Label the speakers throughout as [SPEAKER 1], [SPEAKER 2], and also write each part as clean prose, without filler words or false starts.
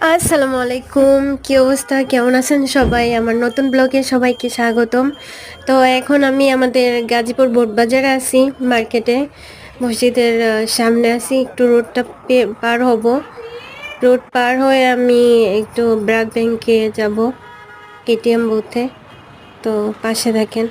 [SPEAKER 1] আসসালামু আলাইকুম, কি অবস্থা, কেমন আছেন সবাই? আমার নতুন ব্লগে সবাইকে স্বাগতম। তো এখন আমি আমাদের গাজীপুর বোটবাজারে আছি, মার্কেটে মসজিদের সামনে আছি। একটু রোডটা পার হব। রোড পার হয়ে আমি একটু ব্র্যাক ব্যাংকে যাব, এটিএম বুথে। তো পাশে দেখেন।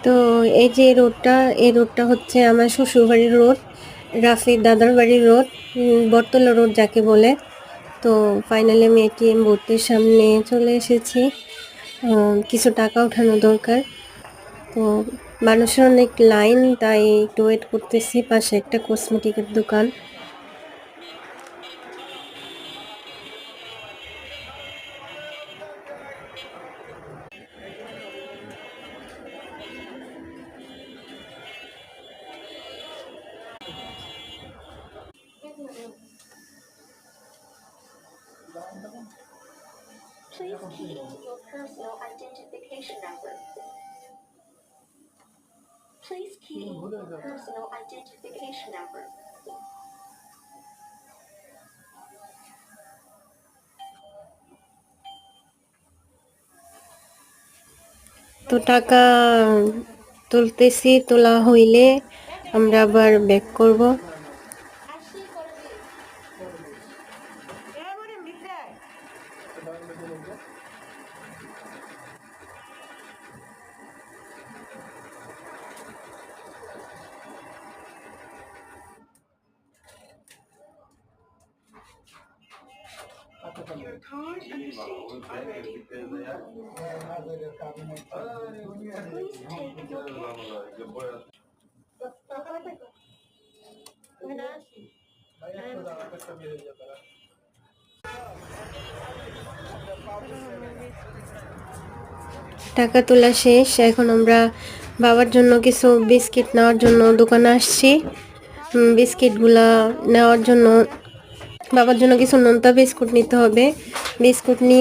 [SPEAKER 1] তো এই যে রোডটা, এই রোডটা হচ্ছে আমার শ্বশুরবাড়ির রোড, রাফির দাদার বাড়ির রোড, বটতলা রোড যাকে বলে। তো ফাইনালি আমি এটিএম বুথের সামনে চলে এসেছি। কিছু টাকা ওঠানো দরকার। তো মানুষের অনেক লাইন, তাই একটু ওয়েট করতেছি। পাশে একটা কসমেটিকের দোকান। Please key in your personal identification number. Please key in your personal identification number. তো টাকা তুলতেছি, তোলা হইলে আমরা আবার ব্যাক করব। Your card and receipt are ready. Please take your টাকা তোলা শেষ। এখন আমরা বাবার জন্য কিছু বিস্কিট নেওয়ার জন্য দোকানে আসছি। বিস্কিটগুলা নেওয়ার জন্য বাবার জন্য কিছু নোনতা বিস্কুট নিতে হবে। বিস্কুট নিয়ে